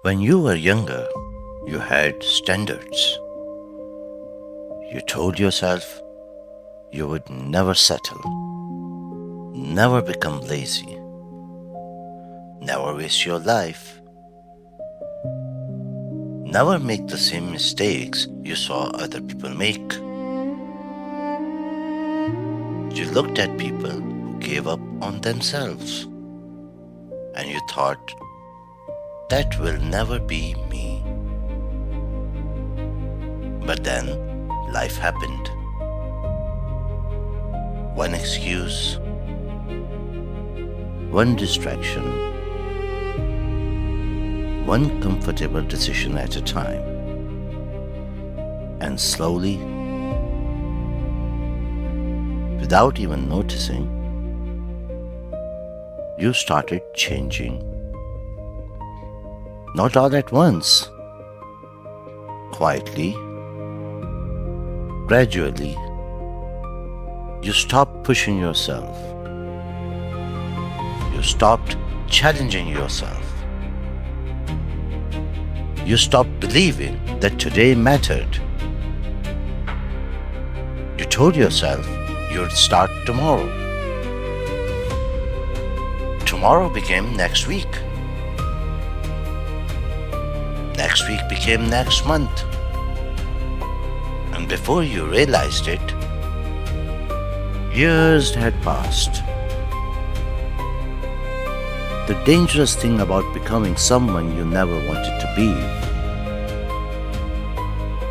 When you were younger, you had standards. You told yourself you would never settle, never become lazy, never waste your life, never make the same mistakes you saw other people make. You looked at people who gave up on themselves and you thought, that will never be me. But then life happened. One excuse, one distraction, one comfortable decision at a time. And slowly, without even noticing, you started changing. Not all at once, quietly, gradually. You stopped pushing yourself. You stopped challenging yourself. You stopped believing that today mattered. You told yourself you'd start tomorrow. Tomorrow became next week. Next week became next month. And before you realized it, years had passed. The dangerous thing about becoming someone you never wanted to be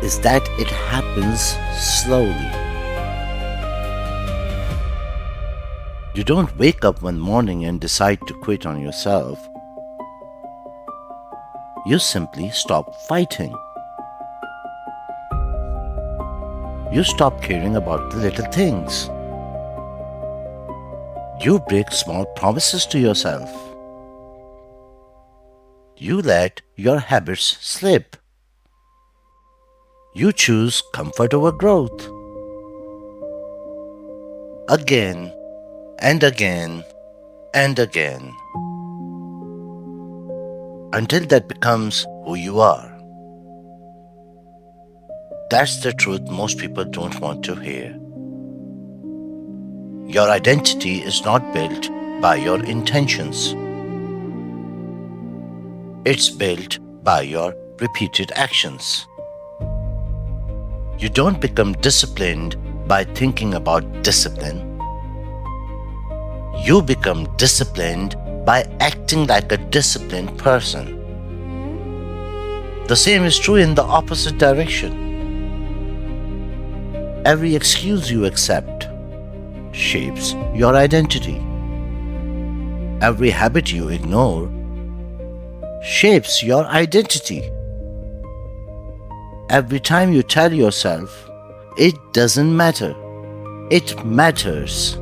is that it happens slowly. You don't wake up one morning and decide to quit on yourself. You simply stop fighting. You stop caring about the little things. You break small promises to yourself. You let your habits slip. You choose comfort over growth. Again and again and again. Until that becomes who you are. That's the truth most people don't want to hear. Your identity is not built by your intentions. It's built by your repeated actions. You don't become disciplined by thinking about discipline. You become disciplined by acting like a disciplined person. The same is true in the opposite direction. Every excuse you accept shapes your identity. Every habit you ignore shapes your identity. Every time you tell yourself, it doesn't matter, it matters.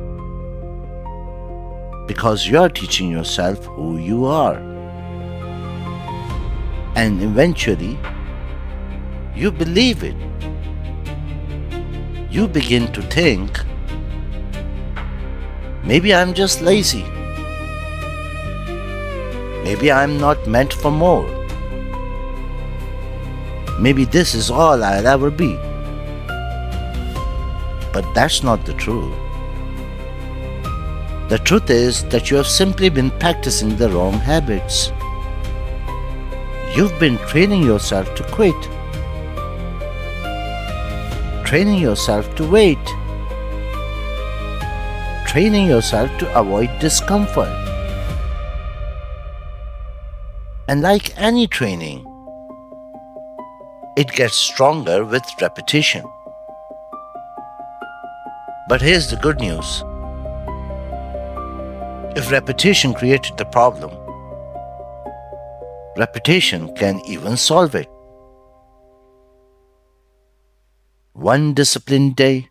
Because you're teaching yourself who you are. And eventually, you believe it. You begin to think, maybe I'm just lazy. Maybe I'm not meant for more. Maybe this is all I'll ever be. But that's not the truth. The truth is that you have simply been practicing the wrong habits. You've been training yourself to quit, training yourself to wait, training yourself to avoid discomfort. And like any training, it gets stronger with repetition. But here's the good news. If repetition created the problem, repetition can even solve it. One disciplined day,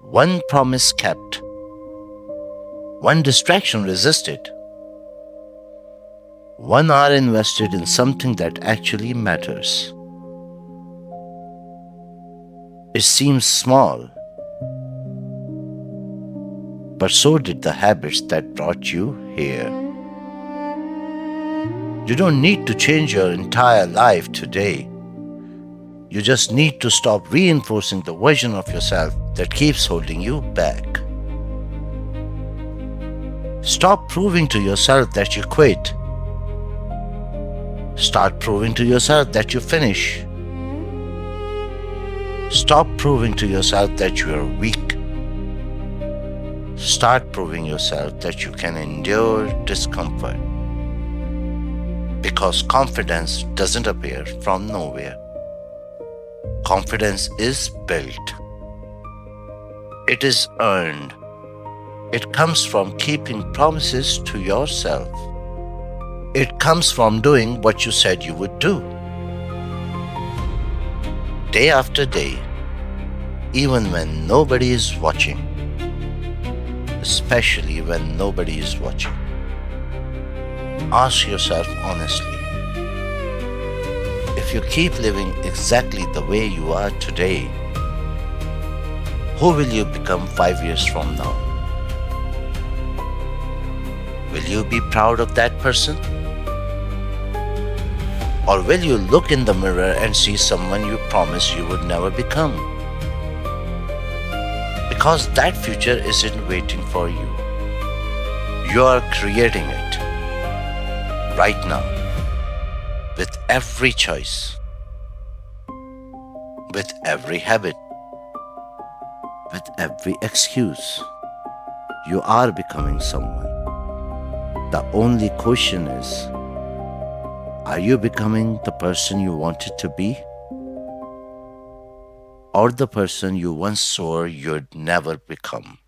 one promise kept, one distraction resisted, 1 hour invested in something that actually matters. It seems small, but so did the habits that brought you here. You don't need to change your entire life today. You just need to stop reinforcing the version of yourself that keeps holding you back. Stop proving to yourself that you quit. Start proving to yourself that you finish. Stop proving to yourself that you are weak. Start proving yourself that you can endure discomfort. Because confidence doesn't appear from nowhere. Confidence is built. It is earned. It comes from keeping promises to yourself. It comes from doing what you said you would do. Day after day, even when nobody is watching. Especially when nobody is watching. Ask yourself honestly, if you keep living exactly the way you are today, who will you become 5 years from now? Will you be proud of that person? Or will you look in the mirror and see someone you promised you would never become? Because that future isn't waiting for you. You are creating it right now with every choice, with every habit, with every excuse. You are becoming someone. The only question is, are you becoming the person you wanted to be? Or the person you once swore you'd never become?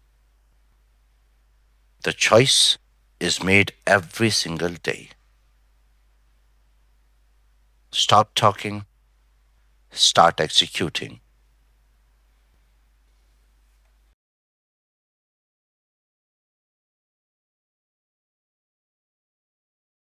The choice is made every single day. Stop talking, start executing.